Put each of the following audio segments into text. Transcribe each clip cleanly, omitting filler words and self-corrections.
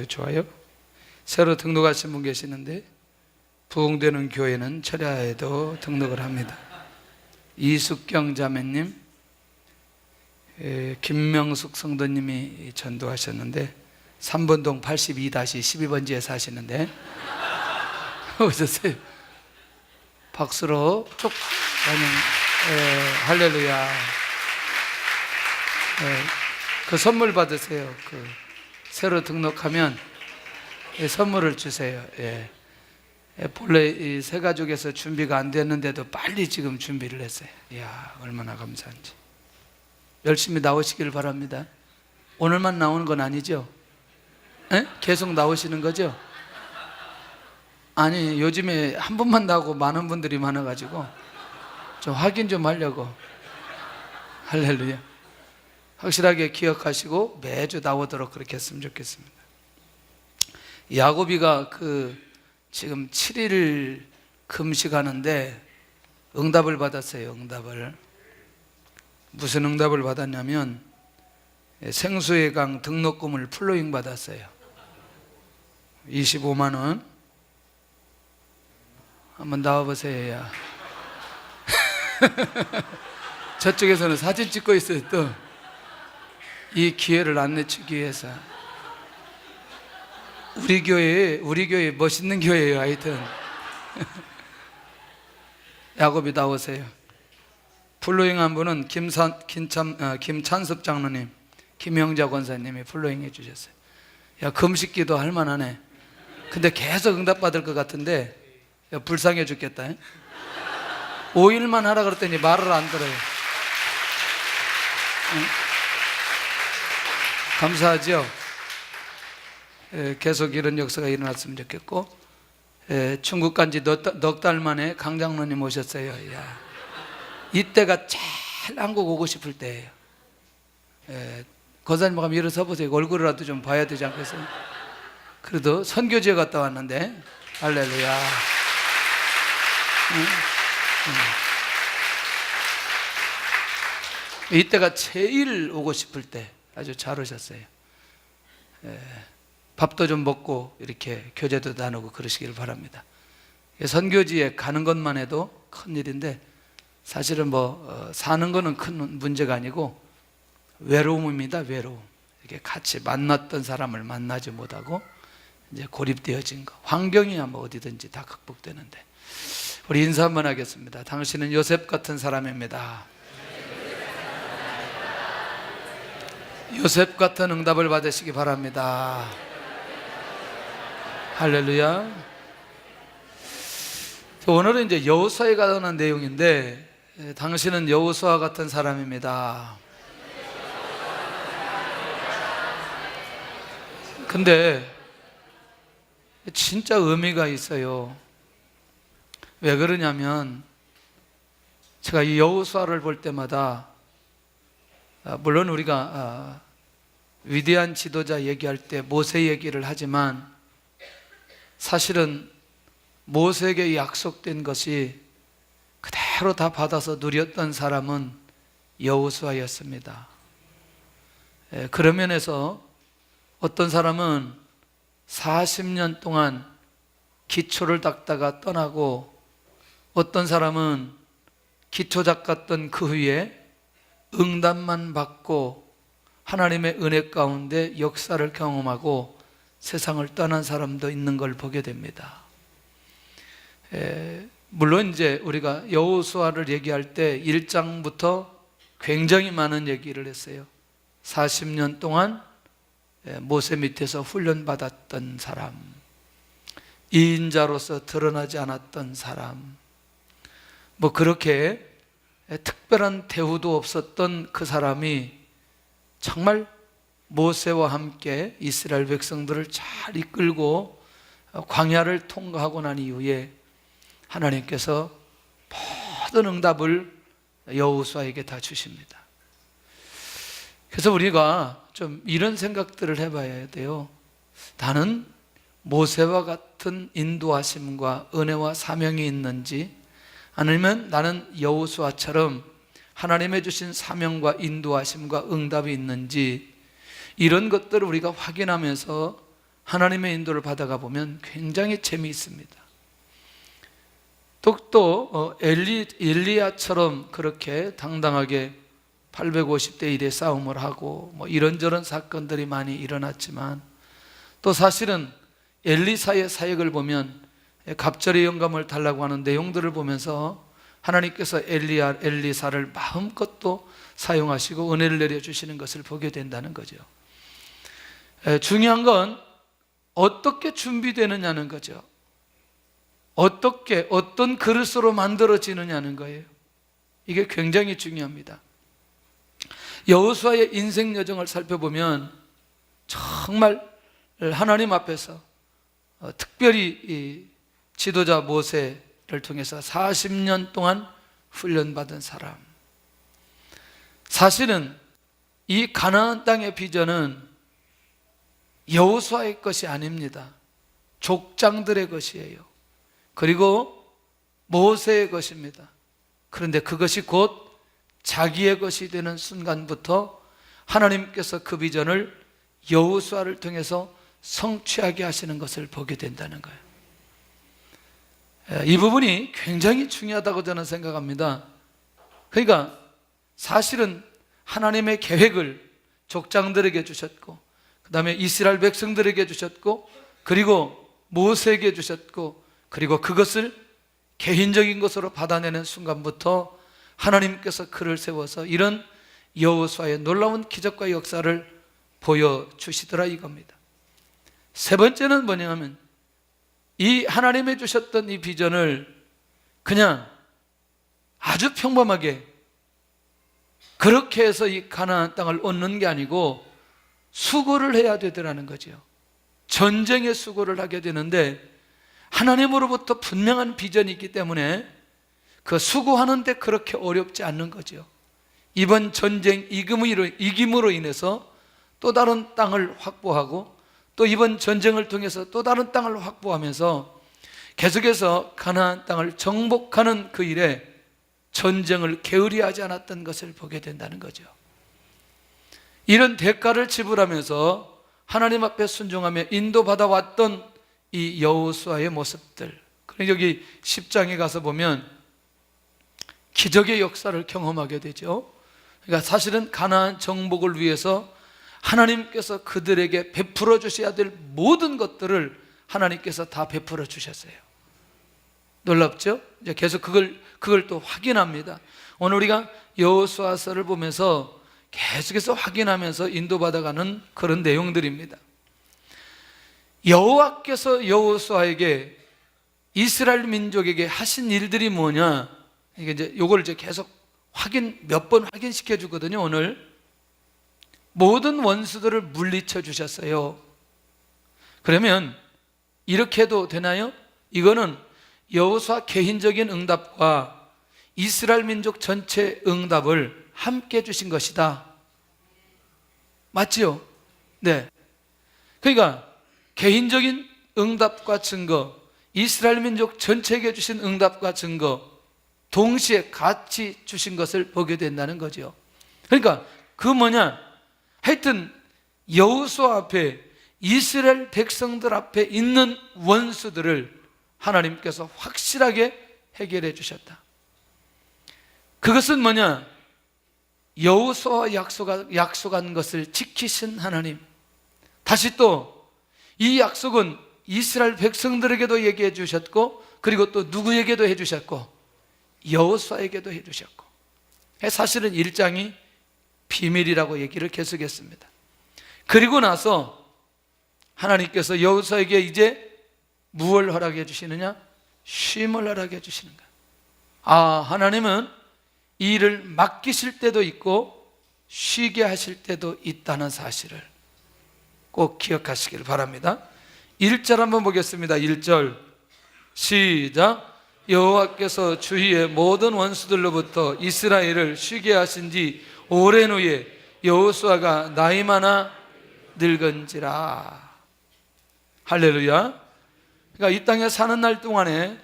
좋아요. 새로 등록하신 분 계시는데 부흥되는 교회는 철야에도 등록을 합니다. 이숙경 자매님, 김명숙 성도님이 전도하셨는데 3번동 82-12번지에 사시는데 오셨어요. 박수로 쭉 할렐루야. 그 선물 받으세요. 새로 등록하면 선물을 주세요. 본래 이 새 가족에서 준비가 안 됐는데도 빨리 지금 준비를 했어요. 이야, 얼마나 감사한지. 열심히 나오시길 바랍니다. 오늘만 나오는 건 아니죠? 계속 나오시는 거죠? 아니, 요즘에 한 분만 나오고 많은 분들이 많아가지고 좀 확인 좀 하려고. 할렐루야. 확실하게 기억하시고 매주 나오도록 그렇게 했으면 좋겠습니다. 야고비가 지금 7일 금식하는데 응답을 받았어요. 응답을. 무슨 응답을 받았냐면 생수의 강 등록금을 플로잉 받았어요. 25만 원. 한번 나와보세요. 야. 저쪽에서는 사진 찍고 있어요. 또 이 기회를 안 놓치기 위해서. 우리 교회 멋있는 교회예요. 하여튼 야곱이 나오세요. 플로잉 한 분은 김찬섭 장로님, 김영자 권사님이 플로잉 해주셨어요. 야, 금식기도 할 만하네. 근데 계속 응답받을 것 같은데 야, 불쌍해 죽겠다. 5일만 하라 그랬더니 말을 안 들어요. 감사하죠? 계속 이런 역사가 일어났으면 좋겠고, 중국 간지 넉 달 만에 강 장로님 오셨어요. 야, 이때가 제일 한국 오고 싶을 때예요. 권사님 한번 일어서 보세요. 얼굴이라도 좀 봐야 되지 않겠어요? 그래도 선교지에 갔다 왔는데 할렐루야. 이때가 제일 오고 싶을 때 아주 잘 오셨어요. 밥도 좀 먹고 이렇게 교제도 나누고 그러시길 바랍니다. 선교지에 가는 것만 해도 큰 일인데 사실은 사는 거는 큰 문제가 아니고 외로움입니다. 외로움. 이렇게 같이 만났던 사람을 만나지 못하고 이제 고립되어진 거. 환경이야 어디든지 다 극복되는데. 우리 인사 한번 하겠습니다. 당신은 요셉 같은 사람입니다. 요셉 같은 응답을 받으시기 바랍니다. 할렐루야. 오늘은 이제 여호수아에 관한 내용인데 당신은 여호수아 같은 사람입니다. 근데 진짜 의미가 있어요. 왜 그러냐면 제가 이 여호수아를 볼 때마다 물론 우리가 위대한 지도자 얘기할 때 모세 얘기를 하지만 사실은 모세에게 약속된 것이 그대로 다 받아서 누렸던 사람은 여호수아였습니다. 그런 면에서 어떤 사람은 40년 동안 기초를 닦다가 떠나고 어떤 사람은 기초 닦았던 그 후에 응답만 받고 하나님의 은혜 가운데 역사를 경험하고 세상을 떠난 사람도 있는 걸 보게 됩니다. 물론 이제 우리가 여호수아를 얘기할 때 1장부터 굉장히 많은 얘기를 했어요. 40년 동안 모세 밑에서 훈련받았던 사람, 이인자로서 드러나지 않았던 사람, 그렇게 특별한 대우도 없었던 그 사람이 정말 모세와 함께 이스라엘 백성들을 잘 이끌고 광야를 통과하고 난 이후에 하나님께서 모든 응답을 여호수아에게 다 주십니다. 그래서 우리가 좀 이런 생각들을 해봐야 돼요. 나는 모세와 같은 인도하심과 은혜와 사명이 있는지, 아니면 나는 여호수아처럼 하나님의 주신 사명과 인도하심과 응답이 있는지, 이런 것들을 우리가 확인하면서 하나님의 인도를 받아가 보면 굉장히 재미있습니다. 또 엘리야처럼 그렇게 당당하게 850대 1의 싸움을 하고 이런저런 사건들이 많이 일어났지만, 또 사실은 엘리사의 사역을 보면 갑절의 영감을 달라고 하는 내용들을 보면서 하나님께서 엘리사를 마음껏 또 사용하시고 은혜를 내려주시는 것을 보게 된다는 거죠. 중요한 건 어떻게 준비되느냐는 거죠. 어떤 그릇으로 만들어지느냐는 거예요. 이게 굉장히 중요합니다. 여호수아의 인생 여정을 살펴보면 정말 하나님 앞에서 특별히 이 지도자 모세를 통해서 40년 동안 훈련받은 사람. 사실은 이 가나안 땅의 비전은 여호수아의 것이 아닙니다. 족장들의 것이에요. 그리고 모세의 것입니다. 그런데 그것이 곧 자기의 것이 되는 순간부터 하나님께서 그 비전을 여호수아를 통해서 성취하게 하시는 것을 보게 된다는 거예요. 이 부분이 굉장히 중요하다고 저는 생각합니다. 그러니까 사실은 하나님의 계획을 족장들에게 주셨고, 그 다음에 이스라엘 백성들에게 주셨고, 그리고 모세에게 주셨고, 그리고 그것을 개인적인 것으로 받아내는 순간부터 하나님께서 그를 세워서 이런 여호수아의 놀라운 기적과 역사를 보여주시더라 이겁니다. 세 번째는 뭐냐면, 이 하나님이 주셨던 이 비전을 그냥 아주 평범하게 그렇게 해서 이 가나안 땅을 얻는 게 아니고 수고를 해야 되더라는 거죠. 전쟁의 수고를 하게 되는데, 하나님으로부터 분명한 비전이 있기 때문에 그 수고하는데 그렇게 어렵지 않는 거죠. 이번 전쟁 이김으로 인해서 또 다른 땅을 확보하고, 또 이번 전쟁을 통해서 또 다른 땅을 확보하면서 계속해서 가나안 땅을 정복하는 그 일에 전쟁을 게으리하지 않았던 것을 보게 된다는 거죠. 이런 대가를 지불하면서 하나님 앞에 순종하며 인도받아 왔던 이 여호수아의 모습들, 그리고 여기 10장에 가서 보면 기적의 역사를 경험하게 되죠. 그러니까 사실은 가나안 정복을 위해서 하나님께서 그들에게 베풀어 주셔야 될 모든 것들을 하나님께서 다 베풀어 주셨어요. 놀랍죠? 이제 계속 그걸 또 확인합니다. 오늘 우리가 여호수아서를 보면서 계속해서 확인하면서 인도받아가는 그런 내용들입니다. 여호와께서 여호수아에게, 이스라엘 민족에게 하신 일들이 뭐냐? 이게 이제 요걸 이제 계속 몇 번 확인시켜 주거든요. 오늘 모든 원수들을 물리쳐 주셨어요. 그러면 이렇게 해도 되나요? 이거는 여호수아 개인적인 응답과 이스라엘 민족 전체 응답을 함께 주신 것이다. 맞지요? 네. 그러니까 개인적인 응답과 증거, 이스라엘 민족 전체에게 주신 응답과 증거 동시에 같이 주신 것을 보게 된다는 거죠. 그러니까 그 뭐냐? 하여튼 여호수아 앞에, 이스라엘 백성들 앞에 있는 원수들을 하나님께서 확실하게 해결해 주셨다. 그것은 뭐냐? 여호수아와 약속한 것을 지키신 하나님. 다시 또 이 약속은 이스라엘 백성들에게도 얘기해 주셨고, 그리고 또 누구에게도 해 주셨고, 여호수아에게도 해 주셨고. 사실은 1장이 비밀이라고 얘기를 계속했습니다. 그리고 나서 하나님께서 여호수아에게 이제 무엇을 허락해 주시느냐? 쉼을 허락해 주시는 거예요. 하나님은 이 일을 맡기실 때도 있고 쉬게 하실 때도 있다는 사실을 꼭 기억하시길 바랍니다. 1절 한번 보겠습니다. 1절 시작. 여호와께서 주위의 모든 원수들로부터 이스라엘을 쉬게 하신 지 오랜 후에 여호수아가 나이 많아 늙은지라. 할렐루야. 그러니까 이 땅에 사는 날 동안에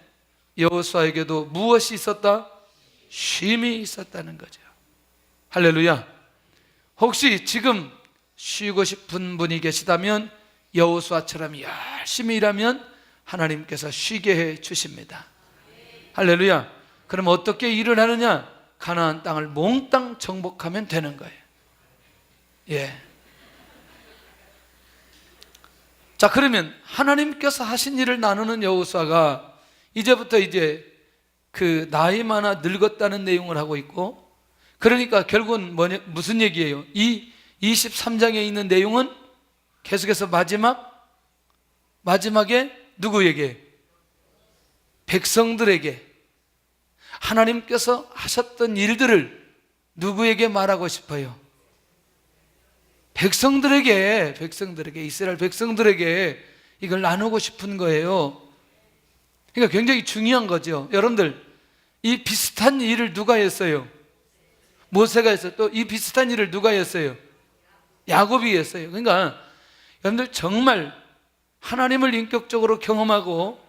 여호수아에게도 무엇이 있었다? 쉼이 있었다는 거죠. 할렐루야. 혹시 지금 쉬고 싶은 분이 계시다면 여호수아처럼 열심히 일하면 하나님께서 쉬게 해 주십니다. 할렐루야. 그럼 어떻게 일을 하느냐? 가나안 땅을 몽땅 정복하면 되는 거예요. 예. 자, 그러면 하나님께서 하신 일을 나누는 여호수아가 이제부터 이제 그 나이 많아 늙었다는 내용을 하고 있고, 그러니까 결국은 무슨 얘기예요? 이 23장에 있는 내용은 계속해서 마지막에 누구에게? 백성들에게 하나님께서 하셨던 일들을 누구에게 말하고 싶어요? 백성들에게, 이스라엘 백성들에게 이걸 나누고 싶은 거예요. 그러니까 굉장히 중요한 거죠. 여러분들, 이 비슷한 일을 누가 했어요? 모세가 했어요. 또 이 비슷한 일을 누가 했어요? 야곱이 했어요. 그러니까 여러분들 정말 하나님을 인격적으로 경험하고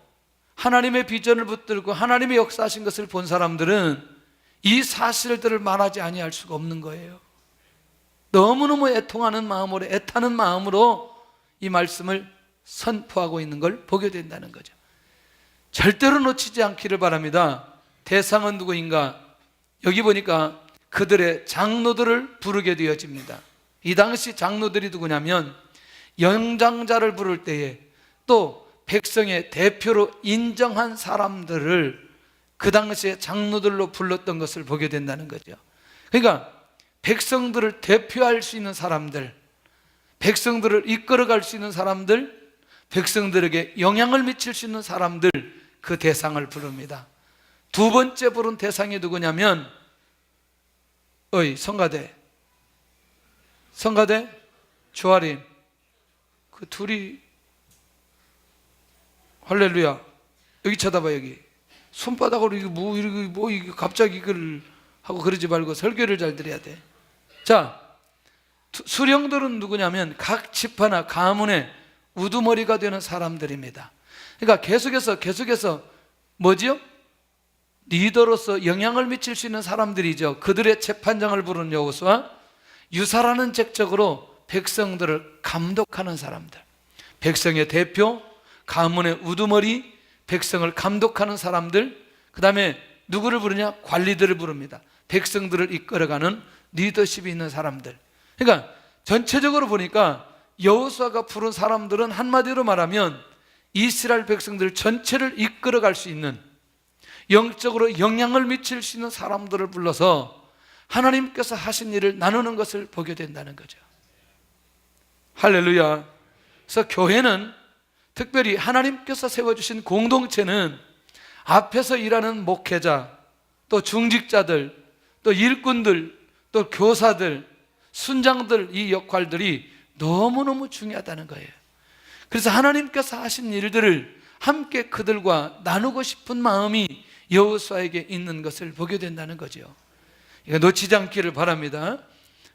하나님의 비전을 붙들고 하나님의 역사하신 것을 본 사람들은 이 사실들을 말하지 아니할 수가 없는 거예요. 너무너무 애통하는 마음으로, 애타는 마음으로 이 말씀을 선포하고 있는 걸 보게 된다는 거죠. 절대로 놓치지 않기를 바랍니다. 대상은 누구인가? 여기 보니까 그들의 장로들을 부르게 되어집니다. 이 당시 장로들이 누구냐면 연장자를 부를 때에 또 백성의 대표로 인정한 사람들을 그 당시에 장로들로 불렀던 것을 보게 된다는 거죠. 그러니까 백성들을 대표할 수 있는 사람들, 백성들을 이끌어갈 수 있는 사람들, 백성들에게 영향을 미칠 수 있는 사람들, 그 대상을 부릅니다. 두 번째 부른 대상이 누구냐면 성가대 조아림, 그 둘이, 할렐루야. 여기 쳐다봐. 여기 손바닥으로 이게 갑자기 이걸 하고 그러지 말고 설교를 잘 들어야 돼. 자, 수령들은 누구냐면 각 지파나 가문의 우두머리가 되는 사람들입니다. 그러니까 계속해서 뭐지요? 리더로서 영향을 미칠 수 있는 사람들이죠. 그들의 재판장을 부른 여호수아, 유사라는 객적으로 백성들을 감독하는 사람들, 백성의 대표, 가문의 우두머리, 백성을 감독하는 사람들, 그 다음에 누구를 부르냐? 관리들을 부릅니다. 백성들을 이끌어가는 리더십이 있는 사람들. 그러니까 전체적으로 보니까 여호수아가 부른 사람들은 한마디로 말하면 이스라엘 백성들 전체를 이끌어갈 수 있는, 영적으로 영향을 미칠 수 있는 사람들을 불러서 하나님께서 하신 일을 나누는 것을 보게 된다는 거죠. 할렐루야. 그래서 교회는, 특별히 하나님께서 세워주신 공동체는 앞에서 일하는 목회자, 또 중직자들, 또 일꾼들, 또 교사들, 순장들, 이 역할들이 너무너무 중요하다는 거예요. 그래서 하나님께서 하신 일들을 함께 그들과 나누고 싶은 마음이 여호수아에게 있는 것을 보게 된다는 거죠. 이거 놓치지 않기를 바랍니다.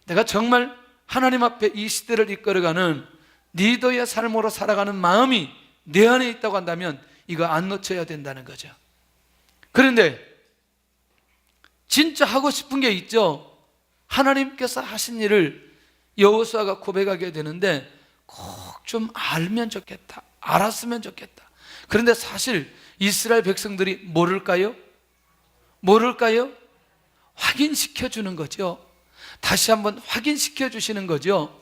내가 정말 하나님 앞에 이 시대를 이끌어가는 리더의 삶으로 살아가는 마음이 내 안에 있다고 한다면 이거 안 놓쳐야 된다는 거죠. 그런데 진짜 하고 싶은 게 있죠. 하나님께서 하신 일을 여호수아가 고백하게 되는데 꼭 좀 알면 좋겠다, 알았으면 좋겠다. 그런데 사실 이스라엘 백성들이 모를까요? 확인시켜 주는 거죠. 다시 한번 확인시켜 주시는 거죠.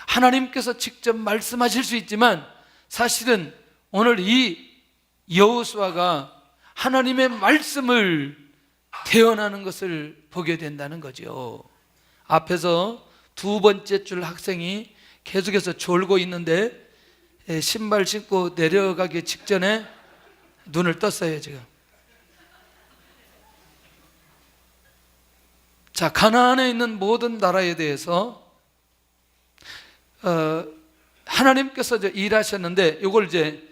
하나님께서 직접 말씀하실 수 있지만 사실은 오늘 이 여호수아가 하나님의 말씀을 대언하는 것을 보게 된다는 거죠. 앞에서 두 번째 줄 학생이 계속해서 졸고 있는데 신발 신고 내려가기 직전에 눈을 떴어요 지금. 자, 가나안에 있는 모든 나라에 대해서 하나님께서 이제 일하셨는데 이걸 이제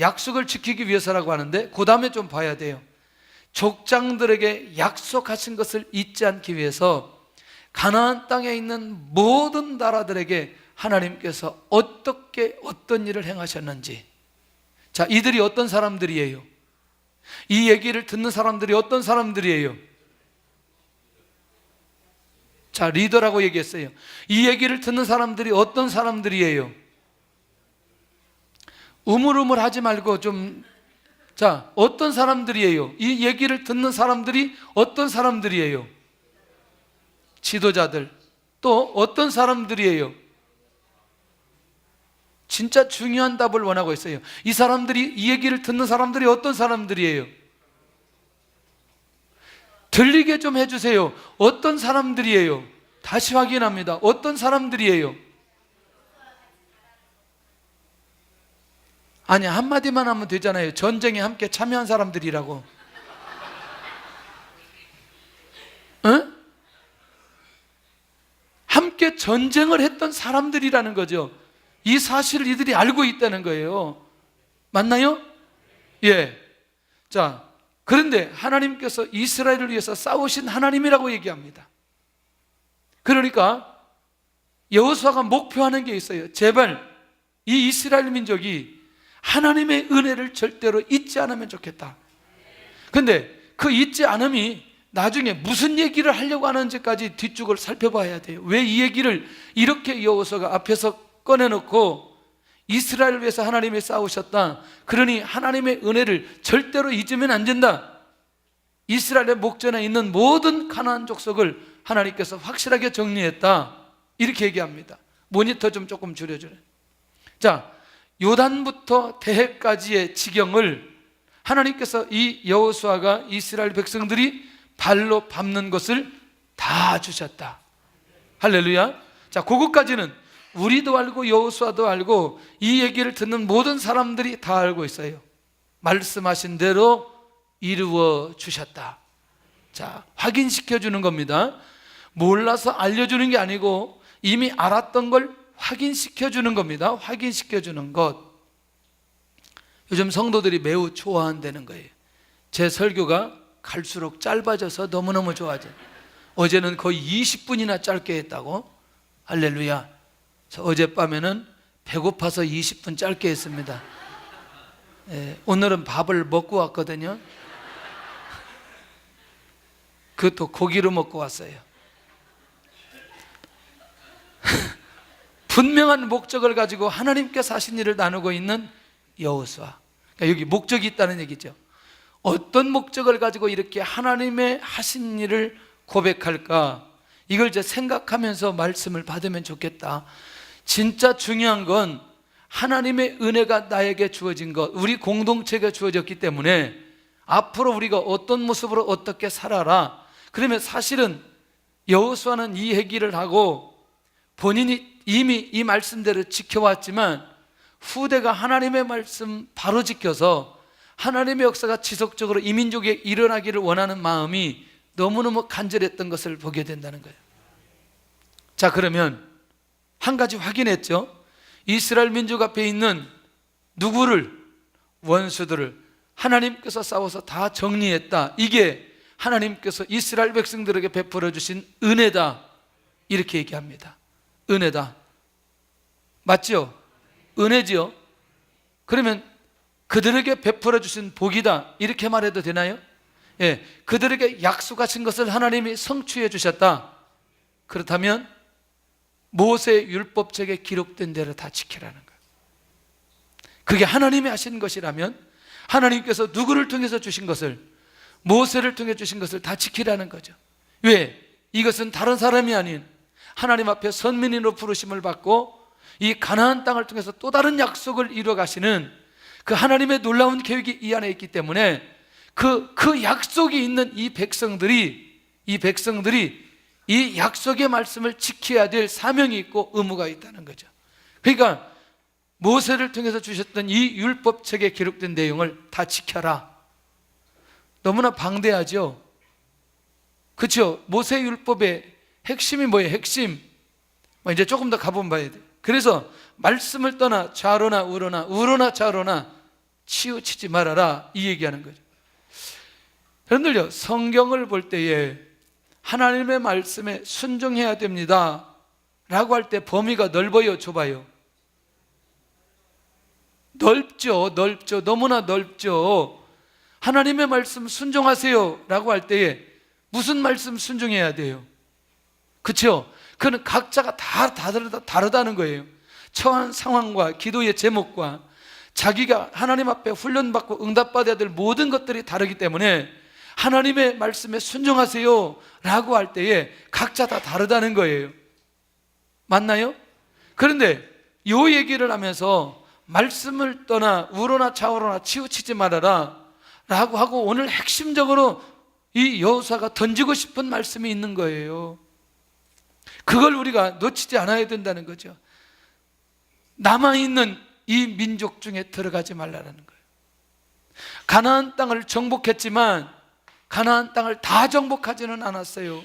약속을 지키기 위해서라고 하는데 그 다음에 좀 봐야 돼요. 족장들에게 약속하신 것을 잊지 않기 위해서 가나안 땅에 있는 모든 나라들에게 하나님께서 어떤 일을 행하셨는지. 자, 이들이 어떤 사람들이에요? 이 얘기를 듣는 사람들이 어떤 사람들이에요? 자, 리더라고 얘기했어요. 이 얘기를 듣는 사람들이 어떤 사람들이에요? 우물우물 하지 말고 자, 어떤 사람들이에요? 이 얘기를 듣는 사람들이 어떤 사람들이에요? 지도자들. 또 어떤 사람들이에요? 진짜 중요한 답을 원하고 있어요. 이 사람들이, 이 얘기를 듣는 사람들이 어떤 사람들이에요? 들리게 좀 해주세요. 어떤 사람들이에요? 다시 확인합니다. 어떤 사람들이에요? 아니, 한마디만 하면 되잖아요. 전쟁에 함께 참여한 사람들이라고. 응? 함께 전쟁을 했던 사람들이라는 거죠. 이 사실을 이들이 알고 있다는 거예요. 맞나요? 예. 자, 그런데 하나님께서 이스라엘을 위해서 싸우신 하나님이라고 얘기합니다. 그러니까 여호수아가 목표하는 게 있어요. 제발 이 이스라엘 민족이 하나님의 은혜를 절대로 잊지 않으면 좋겠다. 근데 그 잊지 않음이 나중에 무슨 얘기를 하려고 하는지까지 뒷죽을 살펴봐야 돼요. 왜 이 얘기를 이렇게 여호수아가 앞에서 꺼내놓고 이스라엘을 위해서 하나님이 싸우셨다. 그러니 하나님의 은혜를 절대로 잊으면 안 된다. 이스라엘의 목전에 있는 모든 가나안 족속을 하나님께서 확실하게 정리했다. 이렇게 얘기합니다. 모니터 좀 조금 줄여주래. 자, 요단부터 대해까지의 지경을 하나님께서 이 여호수아가 이스라엘 백성들이 발로 밟는 것을 다 주셨다. 할렐루야. 자, 그것까지는 우리도 알고 여호수아도 알고 이 얘기를 듣는 모든 사람들이 다 알고 있어요. 말씀하신 대로 이루어 주셨다. 자, 확인시켜 주는 겁니다. 몰라서 알려주는 게 아니고 이미 알았던 걸 확인시켜 주는 겁니다. 확인시켜 주는 것. 요즘 성도들이 매우 좋아한다는 거예요. 제 설교가 갈수록 짧아져서 너무너무 좋아져요. 어제는 거의 20분이나 짧게 했다고. 할렐루야. 어젯밤에는 배고파서 20분 짧게 했습니다. 오늘은 밥을 먹고 왔거든요. 그것도 고기로 먹고 왔어요. 분명한 목적을 가지고 하나님께서 하신 일을 나누고 있는 여호수아. 그러니까 여기 목적이 있다는 얘기죠. 어떤 목적을 가지고 이렇게 하나님의 하신 일을 고백할까? 이걸 이제 생각하면서 말씀을 받으면 좋겠다. 진짜 중요한 건 하나님의 은혜가 나에게 주어진 것, 우리 공동체가 주어졌기 때문에 앞으로 우리가 어떤 모습으로 어떻게 살아라. 그러면 사실은 여호수아는 이 얘기를 하고 본인이 이미 이 말씀대로 지켜왔지만 후대가 하나님의 말씀 바로 지켜서 하나님의 역사가 지속적으로 이 민족에 일어나기를 원하는 마음이 너무너무 간절했던 것을 보게 된다는 거예요. 자, 그러면 한 가지 확인했죠. 이스라엘 민족 앞에 있는 누구를? 원수들을 하나님께서 싸워서 다 정리했다. 이게 하나님께서 이스라엘 백성들에게 베풀어 주신 은혜다. 이렇게 얘기합니다. 은혜다. 맞죠? 은혜지요. 그러면 그들에게 베풀어 주신 복이다. 이렇게 말해도 되나요? 예, 그들에게 약속하신 것을 하나님이 성취해 주셨다. 그렇다면 모세의 율법책에 기록된 대로 다 지키라는 거예요. 그게 하나님이 하신 것이라면 하나님께서 누구를 통해서 주신 것을, 모세를 통해 주신 것을 다 지키라는 거죠. 왜? 이것은 다른 사람이 아닌 하나님 앞에 선민으로 부르심을 받고 이 가나안 땅을 통해서 또 다른 약속을 이루어 가시는 그 하나님의 놀라운 계획이 이 안에 있기 때문에 그 약속이 있는 이 백성들이 이 약속의 말씀을 지켜야 될 사명이 있고 의무가 있다는 거죠. 그러니까 모세를 통해서 주셨던 이 율법책에 기록된 내용을 다 지켜라. 너무나 방대하죠. 그렇죠? 모세 율법의 핵심이 뭐예요? 핵심. 이제 조금 더 가보면 봐야 돼요. 그래서 말씀을 떠나 좌로나 우로나 좌로나 치우치지 말아라, 이 얘기하는 거죠. 여러분들요, 성경을 볼 때에 하나님의 말씀에 순종해야 됩니다 라고 할 때 범위가 넓어요, 좁아요? 넓죠. 너무나 넓죠. 하나님의 말씀 순종하세요 라고 할 때에 무슨 말씀 순종해야 돼요? 그렇죠? 그는 각자가 다 다르다는 거예요. 처한 상황과 기도의 제목과 자기가 하나님 앞에 훈련받고 응답받아야 될 모든 것들이 다르기 때문에 하나님의 말씀에 순종하세요 라고 할 때에 각자 다 다르다는 거예요. 맞나요? 그런데 요 얘기를 하면서 말씀을 떠나 우로나 좌우로나 치우치지 말아라 라고 하고 오늘 핵심적으로 이 여호수아가 던지고 싶은 말씀이 있는 거예요. 그걸 우리가 놓치지 않아야 된다는 거죠. 남아있는 이 민족 중에 들어가지 말라는 거예요. 가나안 땅을 정복했지만 가나안 땅을 다 정복하지는 않았어요.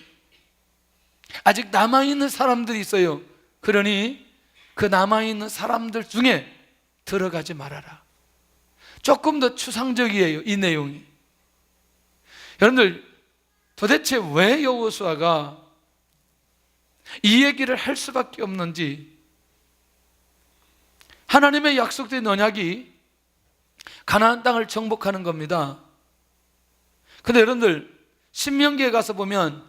아직 남아있는 사람들이 있어요. 그러니 그 남아있는 사람들 중에 들어가지 말아라. 조금 더 추상적이에요, 이 내용이. 여러분들, 도대체 왜 여호수아가 이 얘기를 할 수밖에 없는지. 하나님의 약속된 언약이 가나안 땅을 정복하는 겁니다. 근데 여러분들, 신명기에 가서 보면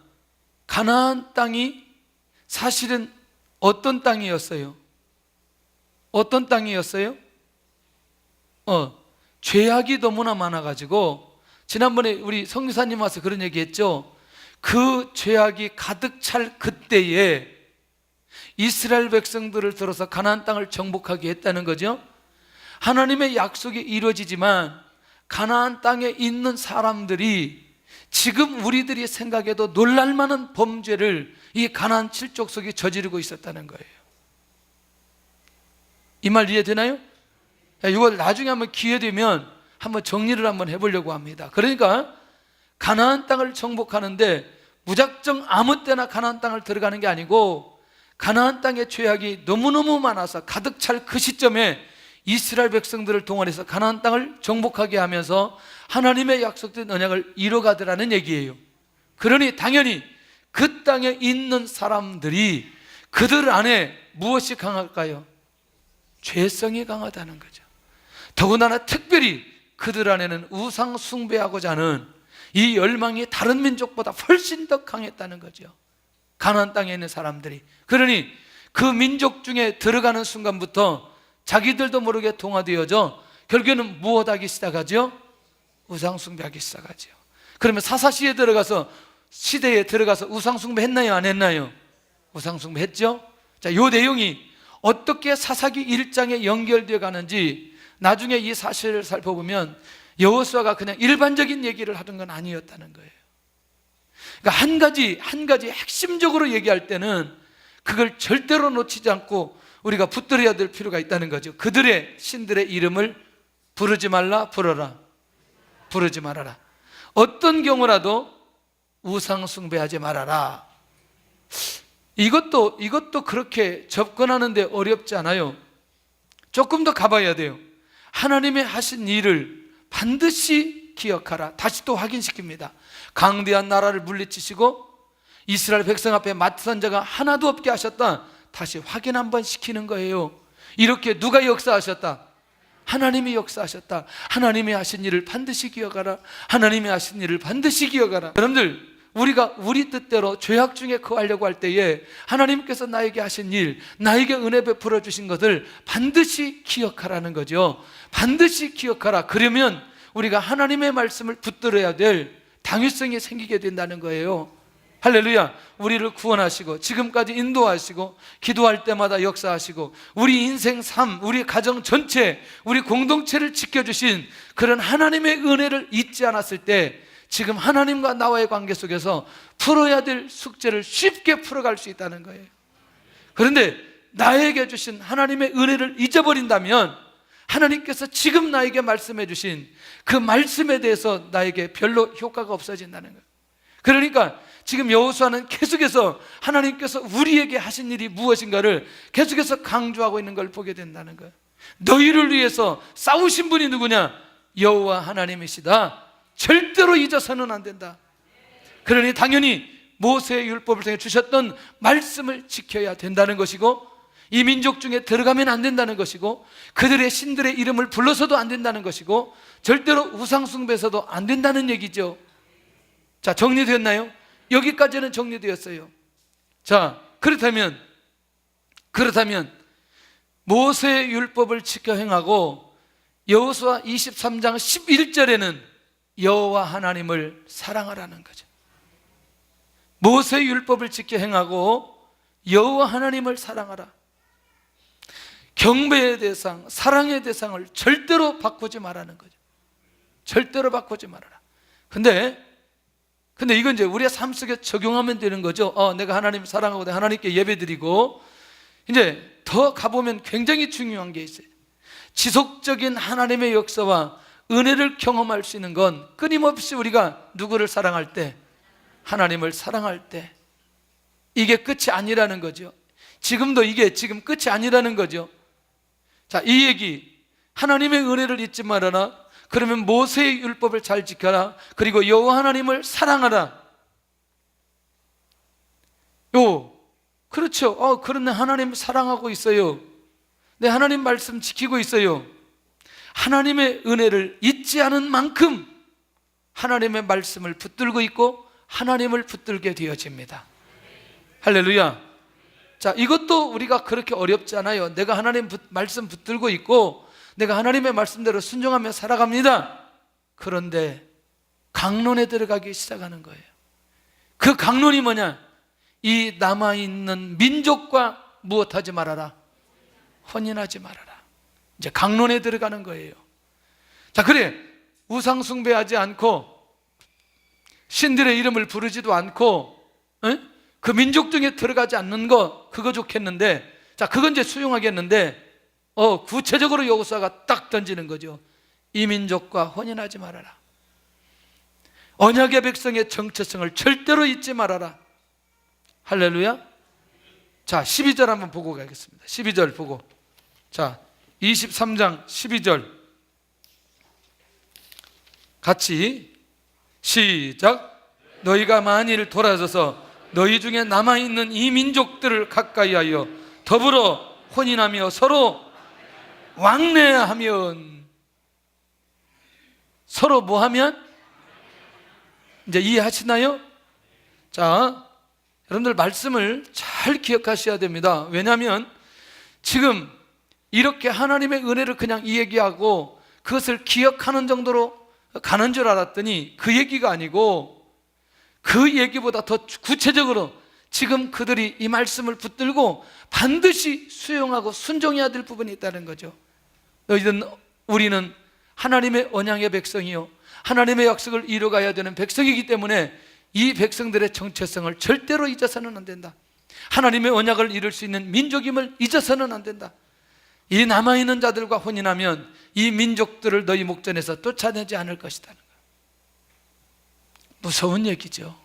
가나안 땅이 사실은 어떤 땅이었어요? 어떤 땅이었어요? 죄악이 너무나 많아가지고, 지난번에 우리 성교사님 와서 그런 얘기 했죠. 그 죄악이 가득 찰 그때에 이스라엘 백성들을 들어서 가나안 땅을 정복하게 했다는 거죠. 하나님의 약속이 이루어지지만 가나안 땅에 있는 사람들이 지금 우리들이 생각해도 놀랄만한 범죄를 이 가나안 칠족속이 저지르고 있었다는 거예요. 이 말 이해되나요? 이걸 나중에 한번 기회 되면 한번 정리를 한번 해보려고 합니다. 그러니까 가나안 땅을 정복하는데 무작정 아무 때나 가나안 땅을 들어가는 게 아니고, 가나안 땅의 죄악이 너무너무 많아서 가득 찰 그 시점에 이스라엘 백성들을 동원해서 가나안 땅을 정복하게 하면서 하나님의 약속된 언약을 이뤄가더라는 얘기예요. 그러니 당연히 그 땅에 있는 사람들이 그들 안에 무엇이 강할까요? 죄성이 강하다는 거죠. 더군다나 특별히 그들 안에는 우상 숭배하고자 하는 이 열망이 다른 민족보다 훨씬 더 강했다는 거죠. 가나안 땅에 있는 사람들이. 그러니 그 민족 중에 들어가는 순간부터 자기들도 모르게 동화되어져 결국에는 무엇하기 시작하죠? 우상 숭배하기 시작하죠. 그러면 사사시에 들어가서, 시대에 들어가서 우상 숭배 했나요? 안 했나요? 우상 숭배 했죠? 자, 이 내용이 어떻게 사사기 1장에 연결되어 가는지 나중에 이 사실을 살펴보면 여호수아가 그냥 일반적인 얘기를 하던 건 아니었다는 거예요. 그러니까 한 가지 핵심적으로 얘기할 때는 그걸 절대로 놓치지 않고 우리가 붙들어야 될 필요가 있다는 거죠. 그들의 신들의 이름을 부르지 말라, 부르라. 부르지 말아라. 어떤 경우라도 우상 숭배하지 말아라. 이것도 그렇게 접근하는데 어렵지 않아요. 조금 더 가봐야 돼요. 하나님의 하신 일을 반드시 기억하라. 다시 또 확인시킵니다. 강대한 나라를 물리치시고 이스라엘 백성 앞에 맞선자가 하나도 없게 하셨다. 다시 확인 한번 시키는 거예요. 이렇게 누가 역사하셨다? 하나님이 역사하셨다. 하나님이 하신 일을 반드시 기억하라. 하나님이 하신 일을 반드시 기억하라. 여러분들, 우리가 우리 뜻대로 죄악 중에 거하려고 할 때에 하나님께서 나에게 하신 일, 나에게 은혜 베풀어 주신 것을 반드시 기억하라는 거죠. 반드시 기억하라. 그러면 우리가 하나님의 말씀을 붙들어야 될 당위성이 생기게 된다는 거예요. 할렐루야. 우리를 구원하시고 지금까지 인도하시고 기도할 때마다 역사하시고 우리 인생 삶, 우리 가정 전체, 우리 공동체를 지켜주신 그런 하나님의 은혜를 잊지 않았을 때 지금 하나님과 나와의 관계 속에서 풀어야 될 숙제를 쉽게 풀어갈 수 있다는 거예요. 그런데 나에게 주신 하나님의 은혜를 잊어버린다면 하나님께서 지금 나에게 말씀해 주신 그 말씀에 대해서 나에게 별로 효과가 없어진다는 거예요. 그러니까 지금 여호수아는 계속해서 하나님께서 우리에게 하신 일이 무엇인가를 계속해서 강조하고 있는 걸 보게 된다는 거예요. 너희를 위해서 싸우신 분이 누구냐? 여호와 하나님이시다. 절대로 잊어서는 안 된다. 그러니 당연히 모세의 율법을 통해 주셨던 말씀을 지켜야 된다는 것이고, 이 민족 중에 들어가면 안 된다는 것이고, 그들의 신들의 이름을 불러서도 안 된다는 것이고, 절대로 우상 숭배해서도 안 된다는 얘기죠. 자, 정리됐나요? 여기까지는 정리되었어요. 자, 그렇다면 모세의 율법을 지켜 행하고 여호수아 23장 11절에는 여호와 하나님을 사랑하라는 거죠. 모세의 율법을 지켜 행하고 여호와 하나님을 사랑하라. 경배의 대상, 사랑의 대상을 절대로 바꾸지 말라는 거죠. 절대로 바꾸지 말아라. 근데 이건 이제 우리의 삶 속에 적용하면 되는 거죠. 내가 하나님 사랑하고 내가 하나님께 예배드리고, 이제 더 가보면 굉장히 중요한 게 있어요. 지속적인 하나님의 역사와 은혜를 경험할 수 있는 건 끊임없이 우리가 누구를 사랑할 때, 하나님을 사랑할 때, 이게 끝이 아니라는 거죠. 지금도 이게 지금 끝이 아니라는 거죠. 자, 이 얘기, 하나님의 은혜를 잊지 말아라. 그러면 모세의 율법을 잘 지켜라. 그리고 여호와 하나님을 사랑하라. 그렇죠. 그런데 하나님 사랑하고 있어요. 내 하나님 말씀 지키고 있어요. 하나님의 은혜를 잊지 않은 만큼 하나님의 말씀을 붙들고 있고 하나님을 붙들게 되어집니다. 할렐루야. 자, 이것도 우리가 그렇게 어렵지 않아요. 내가 하나님 말씀 붙들고 있고 내가 하나님의 말씀대로 순종하며 살아갑니다. 그런데 강론에 들어가기 시작하는 거예요. 그 강론이 뭐냐? 이 남아있는 민족과 무엇하지 말아라? 혼인하지 말아라. 이제 강론에 들어가는 거예요. 자, 그래, 우상 숭배하지 않고 신들의 이름을 부르지도 않고 그 민족 중에 들어가지 않는 거, 그거 좋겠는데, 자, 그건 이제 수용하겠는데, 구체적으로 여호수아가 딱 던지는 거죠. 이 민족과 혼인하지 말아라. 언약의 백성의 정체성을 절대로 잊지 말아라. 할렐루야. 자, 12절 한번 보고 가겠습니다. 12절 보고. 자, 23장 12절 같이 시작. 너희가 만일 돌아서서 너희 중에 남아있는 이 민족들을 가까이하여 더불어 혼인하며 서로 왕래하면, 서로 뭐하면? 이제 이해하시나요? 자, 여러분들 말씀을 잘 기억하셔야 됩니다. 왜냐하면 지금 이렇게 하나님의 은혜를 그냥 이 얘기하고 그것을 기억하는 정도로 가는 줄 알았더니 그 얘기가 아니고, 그 얘기보다 더 구체적으로 지금 그들이 이 말씀을 붙들고 반드시 수용하고 순종해야 될 부분이 있다는 거죠. 너희들은, 우리는 하나님의 언약의 백성이요 하나님의 약속을 이루어가야 되는 백성이기 때문에 이 백성들의 정체성을 절대로 잊어서는 안 된다. 하나님의 언약을 이룰 수 있는 민족임을 잊어서는 안 된다. 이 남아있는 자들과 혼인하면 이 민족들을 너희 목전에서 쫓아내지 않을 것이다. 무서운 얘기죠.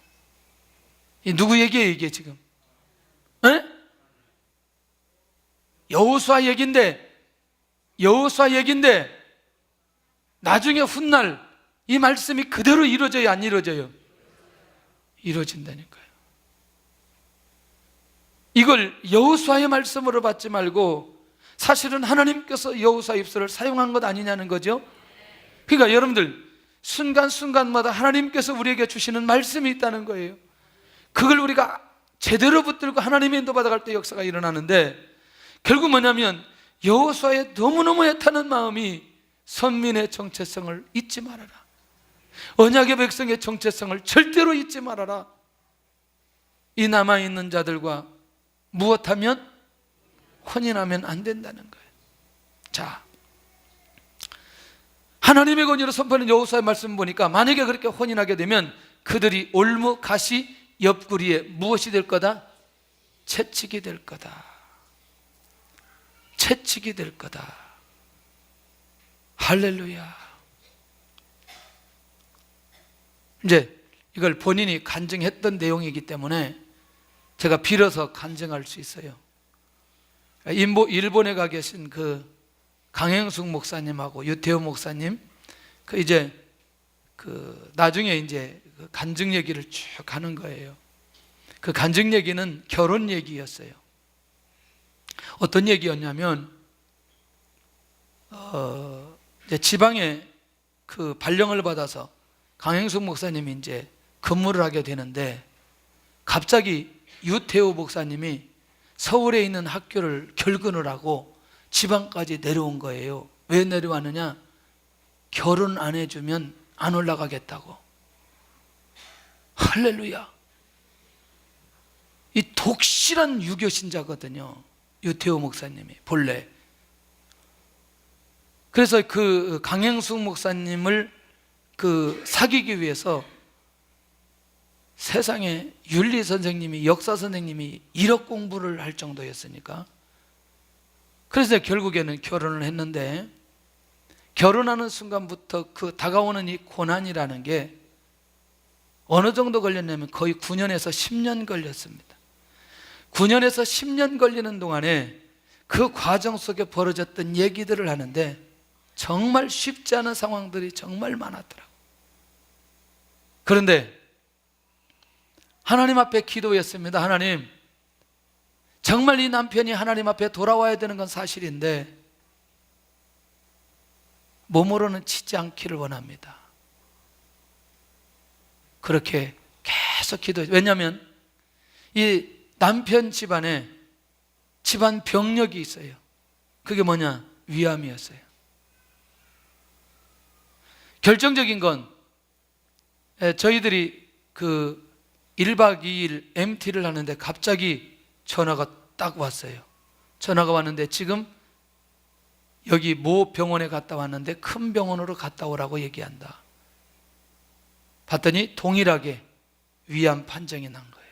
이 누구 얘기예요 이게 지금? 여호수아 얘기인데 나중에 훗날 이 말씀이 그대로 이루어져요, 안 이루어져요? 이루어진다니까요. 이걸 여호수아의 말씀으로 받지 말고 사실은 하나님께서 여호수아 입술을 사용한 것 아니냐는 거죠. 그러니까 여러분들 순간순간마다 하나님께서 우리에게 주시는 말씀이 있다는 거예요. 그걸 우리가 제대로 붙들고 하나님의 인도 받아갈 때 역사가 일어나는데, 결국 뭐냐면 여호수아의 너무너무 애타는 마음이 선민의 정체성을 잊지 말아라. 언약의 백성의 정체성을 절대로 잊지 말아라. 이 남아있는 자들과 무엇하면? 혼인하면 안 된다는 거예요. 자, 하나님의 권위로 선포하는 여호수아의 말씀 보니까 만약에 그렇게 혼인하게 되면 그들이 올무, 가시, 옆구리에 무엇이 될 거다? 채찍이 될 거다. 채찍이 될 거다. 할렐루야. 이제 이걸 본인이 간증했던 내용이기 때문에 제가 빌어서 간증할 수 있어요. 일본에 가 계신 그 강행숙 목사님하고 유태호 목사님, 나중에 이제 그 간증 얘기를 쭉 하는 거예요. 그 간증 얘기는 결혼 얘기였어요. 어떤 얘기였냐면, 이제 지방에 그 발령을 받아서 강행숙 목사님이 이제 근무를 하게 되는데, 갑자기 유태호 목사님이 서울에 있는 학교를 결근을 하고 지방까지 내려온 거예요. 왜 내려왔느냐? 결혼 안 해주면 안 올라가겠다고. 할렐루야. 이 독실한 유교 신자거든요, 유태우 목사님이 본래. 그래서 그 강행숙 목사님을 사귀기 위해서 세상에 윤리 선생님이, 역사 선생님이 1억 공부를 할 정도였으니까, 그래서 결국에는 결혼을 했는데, 결혼하는 순간부터 그 다가오는 이 고난이라는 게 어느 정도 걸렸냐면 거의 9년에서 10년 걸렸습니다. 9년에서 10년 걸리는 동안에 그 과정 속에 벌어졌던 얘기들을 하는데 정말 쉽지 않은 상황들이 정말 많았더라고요. 그런데 하나님 앞에 기도했습니다. 하나님, 정말 이 남편이 하나님 앞에 돌아와야 되는 건 사실인데 몸으로는 치지 않기를 원합니다. 그렇게 계속 기도했어요. 왜냐하면 이 남편 집안에 집안 병력이 있어요. 그게 뭐냐? 위암이었어요. 결정적인 건 저희들이 1박 2일 MT를 하는데 갑자기 전화가 딱 왔어요. 전화가 왔는데 지금 여기 모 병원에 갔다 왔는데 큰 병원으로 갔다 오라고 얘기한다. 봤더니 동일하게 위암 판정이 난 거예요.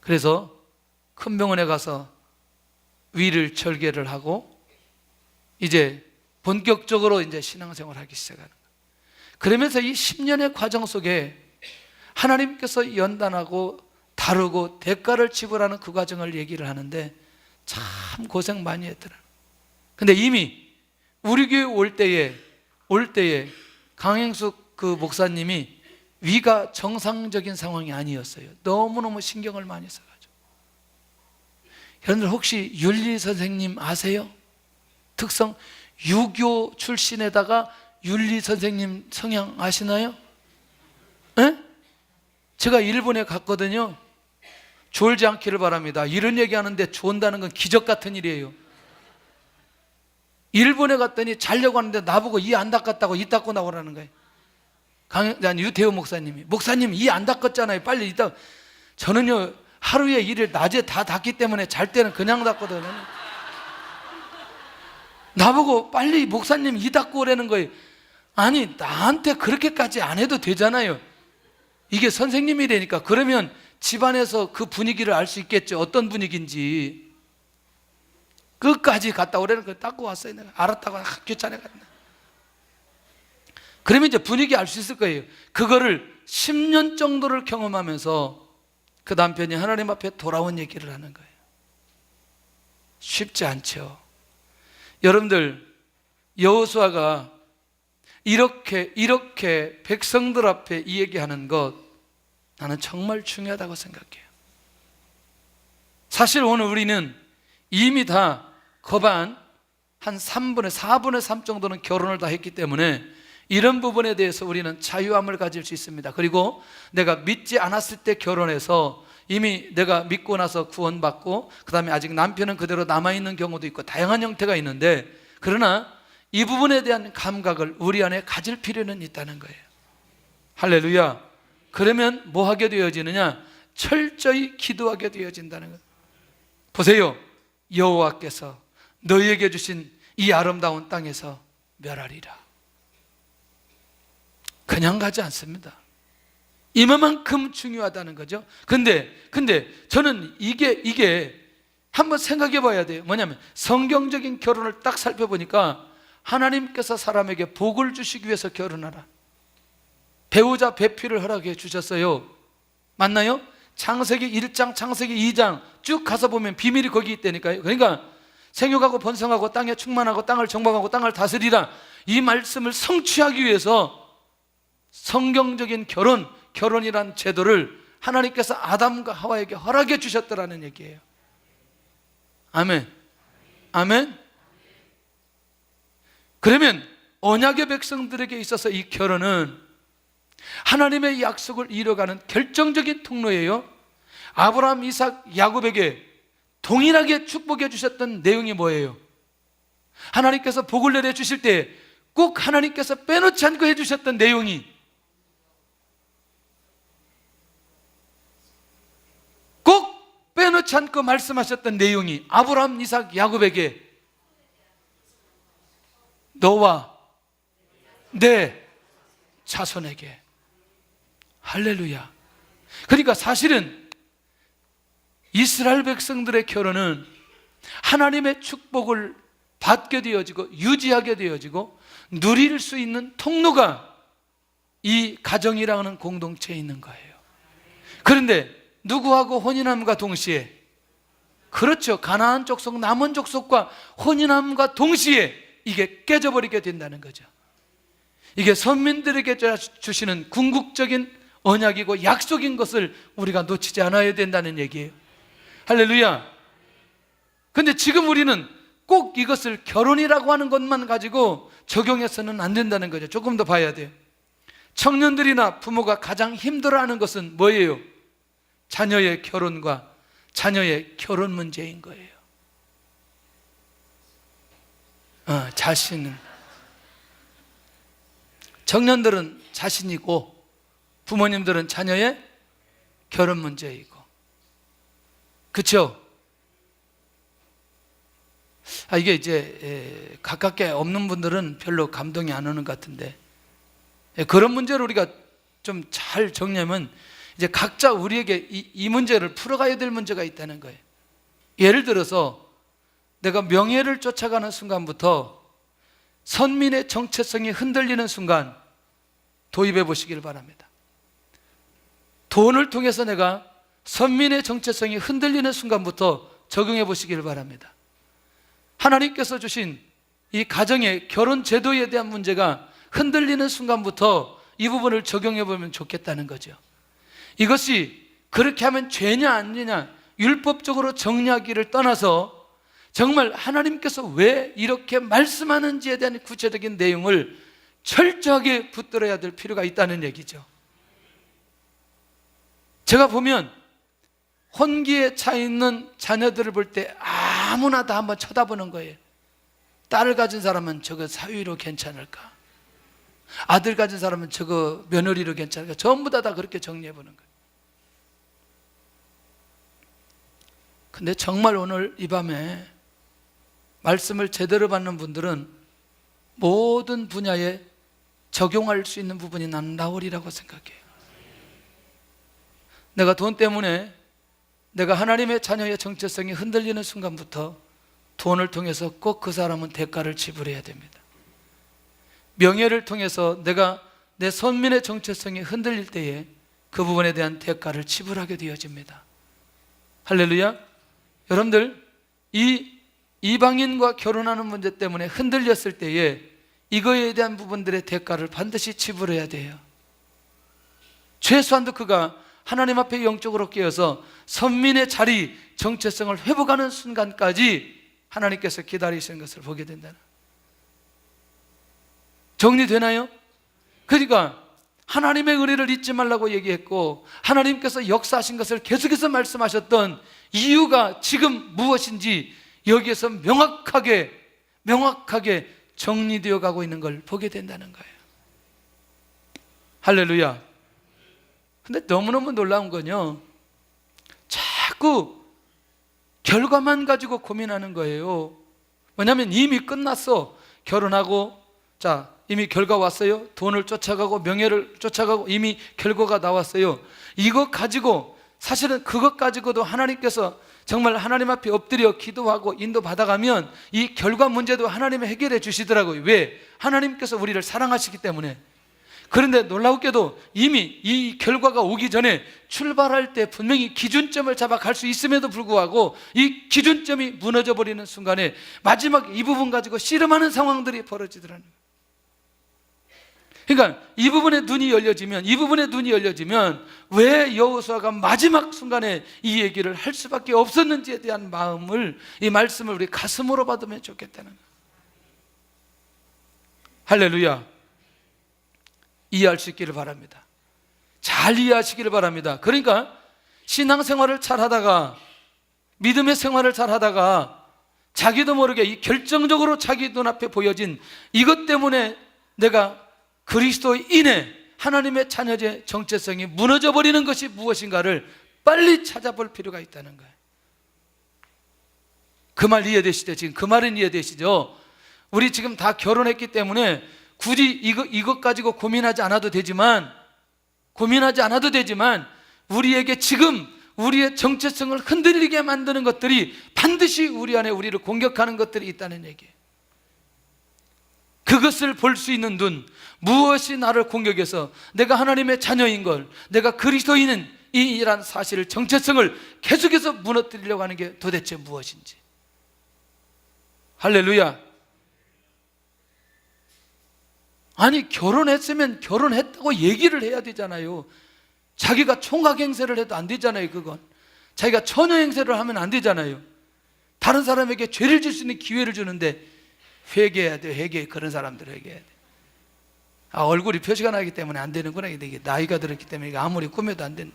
그래서 큰 병원에 가서 위를 절개를 하고 이제 본격적으로 이제 신앙생활을 하기 시작하는 거예요. 그러면서 이 10년의 과정 속에 하나님께서 연단하고 다루고 대가를 지불하는 그 과정을 얘기를 하는데 참 고생 많이 했더라. 근데 이미 우리 교회 올 때에 강행숙 그 목사님이 위가 정상적인 상황이 아니었어요. 너무너무 신경을 많이 써가지고. 여러분들 혹시 윤리 선생님 아세요? 특성, 유교 출신에다가 윤리 선생님 성향 아시나요? 에? 제가 일본에 갔거든요. 졸지 않기를 바랍니다. 이런 얘기하는데 졸다는 건 기적 같은 일이에요. 일본에 갔더니 자려고 하는데 나보고 이 안 닦았다고 이 닦고 나오라는 거예요. 유태우 목사님이, 목사님 이 안 닦았잖아요, 빨리 이따. 저는요 하루에 일을 낮에 다 닦기 때문에 잘 때는 그냥 닦거든요. 나보고 빨리 목사님 이 닦고 오라는 거예요. 아니 나한테 그렇게까지 안 해도 되잖아요. 이게 선생님이라니까. 그러면 집안에서 그 분위기를 알 수 있겠죠. 어떤 분위기인지. 끝까지 갔다 오라는 거 닦고 왔어요. 내가 알았다고 귀찮아 갔네. 그러면 이제 분위기 알 수 있을 거예요. 그거를 10년 정도를 경험하면서 그 남편이 하나님 앞에 돌아온 얘기를 하는 거예요. 쉽지 않죠. 여러분들, 여호수아가 이렇게 백성들 앞에 이 얘기하는 것, 나는 정말 중요하다고 생각해요. 사실 오늘 우리는 이미 다 거반 한 4분의 3 정도는 결혼을 다 했기 때문에 이런 부분에 대해서 우리는 자유함을 가질 수 있습니다. 그리고 내가 믿지 않았을 때 결혼해서 이미 내가 믿고 나서 구원받고 그 다음에 아직 남편은 그대로 남아있는 경우도 있고 다양한 형태가 있는데, 그러나 이 부분에 대한 감각을 우리 안에 가질 필요는 있다는 거예요. 할렐루야. 그러면 뭐 하게 되어지느냐? 철저히 기도하게 되어진다는 거예요. 보세요. 여호와께서 너희에게 주신 이 아름다운 땅에서 멸하리라. 그냥 가지 않습니다. 이만큼 중요하다는 거죠. 근데 저는 이게 한번 생각해 봐야 돼요. 뭐냐면 성경적인 결혼을 딱 살펴보니까 하나님께서 사람에게 복을 주시기 위해서 결혼하라. 배우자 배필을 허락해 주셨어요. 맞나요? 창세기 1장, 창세기 2장 쭉 가서 보면 비밀이 거기 있다니까요. 그러니까 생육하고 번성하고 땅에 충만하고 땅을 정복하고 땅을 다스리라, 이 말씀을 성취하기 위해서 성경적인 결혼이란 제도를 하나님께서 아담과 하와에게 허락해 주셨더라는 얘기예요. 아멘. 아멘. 그러면 언약의 백성들에게 있어서 이 결혼은 하나님의 약속을 이뤄가는 결정적인 통로예요. 아브라함, 이삭, 야곱에게 동일하게 축복해 주셨던 내용이 뭐예요? 하나님께서 복을 내려 주실 때 꼭 하나님께서 빼놓지 않고 해주셨던 내용이, 꼭 빼놓지 않고 말씀하셨던 내용이 아브라함, 이삭, 야곱에게 너와 내 자손에게. 할렐루야. 그러니까 사실은 이스라엘 백성들의 결혼은 하나님의 축복을 받게 되어지고 유지하게 되어지고 누릴 수 있는 통로가 이 가정이라는 공동체에 있는 거예요. 그런데 누구하고 혼인함과 동시에, 그렇죠, 가나안 족속, 남은 족속과 혼인함과 동시에 이게 깨져버리게 된다는 거죠. 이게 선민들에게 주시는 궁극적인 언약이고 약속인 것을 우리가 놓치지 않아야 된다는 얘기예요. 할렐루야. 근데 지금 우리는 꼭 이것을 결혼이라고 하는 것만 가지고 적용해서는 안 된다는 거죠. 조금 더 봐야 돼요. 청년들이나 부모가 가장 힘들어하는 것은 뭐예요? 자녀의 결혼과 자녀의 결혼 문제인 거예요. 자신은, 청년들은 자신이고 부모님들은 자녀의 결혼 문제이고, 그렇죠? 이게 이제 가깝게 없는 분들은 별로 감동이 안 오는 것 같은데, 그런 문제를 우리가 좀 잘 정리하면 이제 각자 우리에게 이 문제를 풀어가야 될 문제가 있다는 거예요. 예를 들어서 내가 명예를 쫓아가는 순간부터 선민의 정체성이 흔들리는 순간 도입해 보시길 바랍니다. 돈을 통해서 내가 선민의 정체성이 흔들리는 순간부터 적용해 보시길 바랍니다. 하나님께서 주신 이 가정의 결혼 제도에 대한 문제가 흔들리는 순간부터 이 부분을 적용해 보면 좋겠다는 거죠. 이것이 그렇게 하면 죄냐 아니냐 율법적으로 정리하기를 떠나서 정말 하나님께서 왜 이렇게 말씀하는지에 대한 구체적인 내용을 철저하게 붙들어야 될 필요가 있다는 얘기죠. 제가 보면 혼기에 차 있는 자녀들을 볼 때 아무나 다 한번 쳐다보는 거예요. 딸을 가진 사람은 저거 사위로 괜찮을까? 아들 가진 사람은 저거 며느리로 괜찮을까? 전부 다 그렇게 정리해 보는 거예요. 근데 정말 오늘 이 밤에 말씀을 제대로 받는 분들은 모든 분야에 적용할 수 있는 부분이 난 나오리라고 생각해요. 내가 돈 때문에 내가 하나님의 자녀의 정체성이 흔들리는 순간부터 돈을 통해서 꼭 그 사람은 대가를 지불해야 됩니다. 명예를 통해서 내가 내 선민의 정체성이 흔들릴 때에 그 부분에 대한 대가를 지불하게 되어집니다. 할렐루야. 여러분들, 이 이방인과 결혼하는 문제 때문에 흔들렸을 때에 이거에 대한 부분들의 대가를 반드시 지불해야 돼요. 최소한도 그가 하나님 앞에 영적으로 깨어서 선민의 자리, 정체성을 회복하는 순간까지 하나님께서 기다리시는 것을 보게 된다는. 정리되나요? 그러니까 하나님의 은혜를 잊지 말라고 얘기했고 하나님께서 역사하신 것을 계속해서 말씀하셨던 이유가 지금 무엇인지 여기에서 명확하게 정리되어 가고 있는 걸 보게 된다는 거예요. 할렐루야. 근데 너무너무 놀라운 건요, 자꾸 결과만 가지고 고민하는 거예요. 왜냐하면 이미 끝났어. 결혼하고 이미 결과 왔어요. 돈을 쫓아가고 명예를 쫓아가고 이미 결과가 나왔어요. 이것 가지고, 사실은 그것 가지고도 하나님께서 정말 하나님 앞에 엎드려 기도하고 인도받아가면 이 결과 문제도 하나님이 해결해 주시더라고요. 왜? 하나님께서 우리를 사랑하시기 때문에. 그런데 놀랍게도 이미 이 결과가 오기 전에 출발할 때 분명히 기준점을 잡아 갈 수 있음에도 불구하고 이 기준점이 무너져 버리는 순간에 마지막 이 부분 가지고 씨름하는 상황들이 벌어지더라는 거예요. 그러니까 이 부분에 눈이 열려지면 왜 여호수아가 마지막 순간에 이 얘기를 할 수밖에 없었는지에 대한 마음을, 이 말씀을 우리 가슴으로 받으면 좋겠다는 거예요. 할렐루야. 이해할 수 있기를 바랍니다. 잘 이해하시기를 바랍니다. 그러니까 신앙생활을 잘하다가, 믿음의 생활을 잘하다가 자기도 모르게 이 결정적으로 자기 눈앞에 보여진 이것 때문에 내가 그리스도인의 하나님의 자녀의 정체성이 무너져 버리는 것이 무엇인가를 빨리 찾아볼 필요가 있다는 거예요. 그 말 이해되시죠? 지금 그 말은 이해되시죠? 우리 지금 다 결혼했기 때문에 굳이 이것 가지고 고민하지 않아도 되지만 우리에게 지금 우리의 정체성을 흔들리게 만드는 것들이 반드시 우리 안에 우리를 공격하는 것들이 있다는 얘기예요. 그것을 볼 수 있는 눈, 무엇이 나를 공격해서 내가 하나님의 자녀인 걸, 내가 그리스도인이란 사실을, 정체성을 계속해서 무너뜨리려고 하는 게 도대체 무엇인지. 할렐루야. 아니, 결혼했으면 결혼했다고 얘기를 해야 되잖아요. 자기가 총각 행세를 해도 안 되잖아요. 그건 자기가 처녀 행세를 하면 안 되잖아요. 다른 사람에게 죄를 질 수 있는 기회를 주는데 회개해야 돼요. 그런 사람들 회개해야 돼요. 얼굴이 표시가 나기 때문에 안 되는구나. 이게 나이가 들었기 때문에 이게 아무리 꾸며도 안 되는.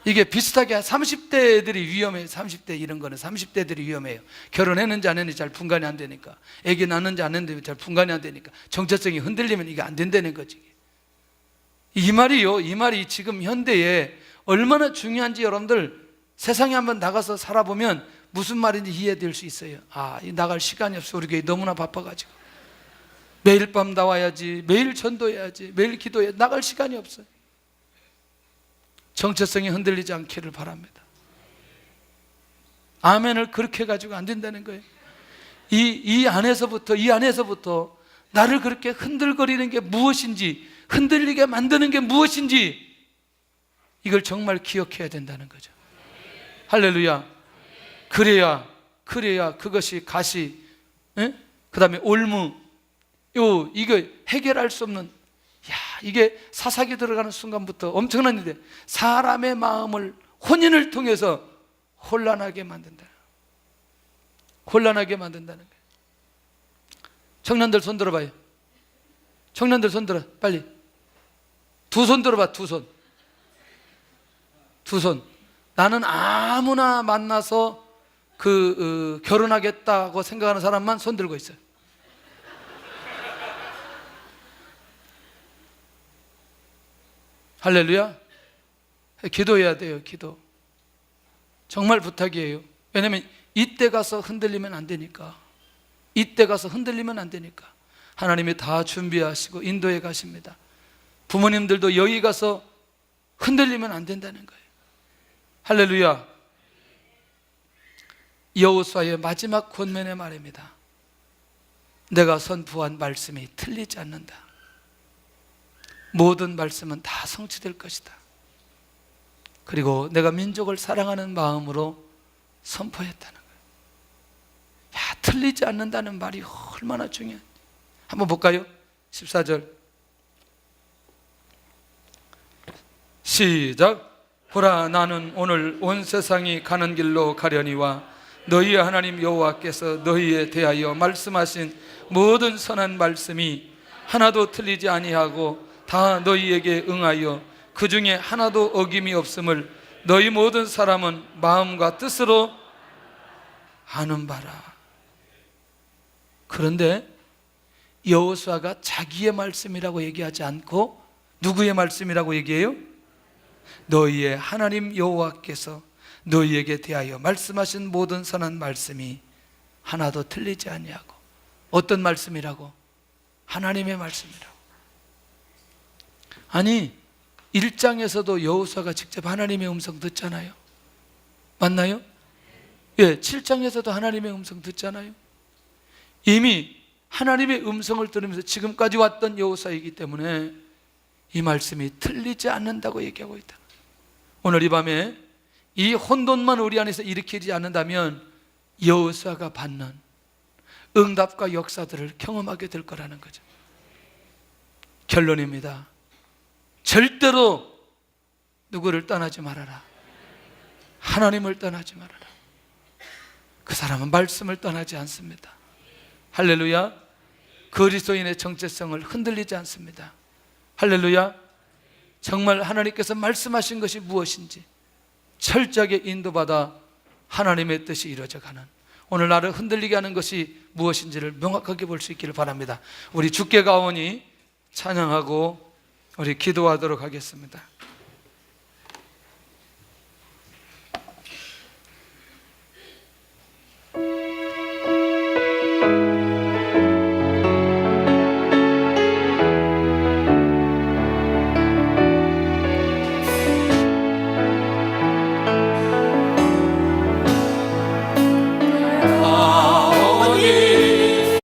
이게 비슷하게 30대들이 위험해요. 30대 이런 거는 30대들이 위험해요. 결혼했는지 안 했는지 잘 분간이 안 되니까, 애기 낳는지 안 했는지 잘 분간이 안 되니까 정체성이 흔들리면 이게 안 된다는 거지. 이 말이 지금 현대에 얼마나 중요한지 여러분들 세상에 한번 나가서 살아보면 무슨 말인지 이해될 수 있어요. 나갈 시간이 없어. 우리 교회 너무나 바빠가지고 매일 밤 나와야지, 매일 전도해야지, 매일 기도해. 나갈 시간이 없어요. 정체성이 흔들리지 않기를 바랍니다. 아멘을 그렇게 가지고 안 된다는 거예요. 이 안에서부터 나를 그렇게 흔들거리는 게 무엇인지, 흔들리게 만드는 게 무엇인지, 이걸 정말 기억해야 된다는 거죠. 할렐루야. 그래야 그것이 가시, 그 다음에 올무, 이거 해결할 수 없는, 이게 사사기 들어가는 순간부터 엄청난 일인데, 사람의 마음을 혼인을 통해서 혼란하게 만든다는 거예요. 청년들 손 들어봐요. 청년들 손 들어, 빨리. 두 손 들어봐. 두 손. 나는 아무나 만나서 결혼하겠다고 생각하는 사람만 손 들고 있어요. 할렐루야. 기도해야 돼요. 기도. 정말 부탁이에요. 왜냐하면 이때 가서 흔들리면 안 되니까. 하나님이 다 준비하시고 인도해 가십니다. 부모님들도 여기 가서 흔들리면 안 된다는 거예요. 할렐루야. 여호수아의 마지막 권면의 말입니다. 내가 선포한 말씀이 틀리지 않는다. 모든 말씀은 다 성취될 것이다. 그리고 내가 민족을 사랑하는 마음으로 선포했다는 거예요. 틀리지 않는다는 말이 얼마나 중요한지 한번 볼까요? 14절 시작. 보라, 나는 오늘 온 세상이 가는 길로 가려니와 너희의 하나님 여호와께서 너희에 대하여 말씀하신 모든 선한 말씀이 하나도 틀리지 아니하고 다 너희에게 응하여 그 중에 하나도 어김이 없음을 너희 모든 사람은 마음과 뜻으로 아는 바라. 그런데 여호수아가 자기의 말씀이라고 얘기하지 않고 누구의 말씀이라고 얘기해요? 너희의 하나님 여호와께서 너희에게 대하여 말씀하신 모든 선한 말씀이 하나도 틀리지 아니하고. 어떤 말씀이라고? 하나님의 말씀이라고. 아니, 1장에서도 여호수아가 직접 하나님의 음성 듣잖아요. 맞나요? 7장에서도 하나님의 음성 듣잖아요. 이미 하나님의 음성을 들으면서 지금까지 왔던 여호수아이기 때문에 이 말씀이 틀리지 않는다고 얘기하고 있다. 오늘 이 밤에 이 혼돈만 우리 안에서 일으키지 않는다면 여호수아가 받는 응답과 역사들을 경험하게 될 거라는 거죠. 결론입니다. 절대로 누구를 떠나지 말아라. 하나님을 떠나지 말아라. 그 사람은 말씀을 떠나지 않습니다. 할렐루야. 그리스도인의 정체성을 흔들리지 않습니다. 할렐루야. 정말 하나님께서 말씀하신 것이 무엇인지 철저하게 인도받아 하나님의 뜻이 이루어져 가는 오늘 나를 흔들리게 하는 것이 무엇인지를 명확하게 볼 수 있기를 바랍니다. 우리 주께 가오니 찬양하고 우리 기도하도록 하겠습니다.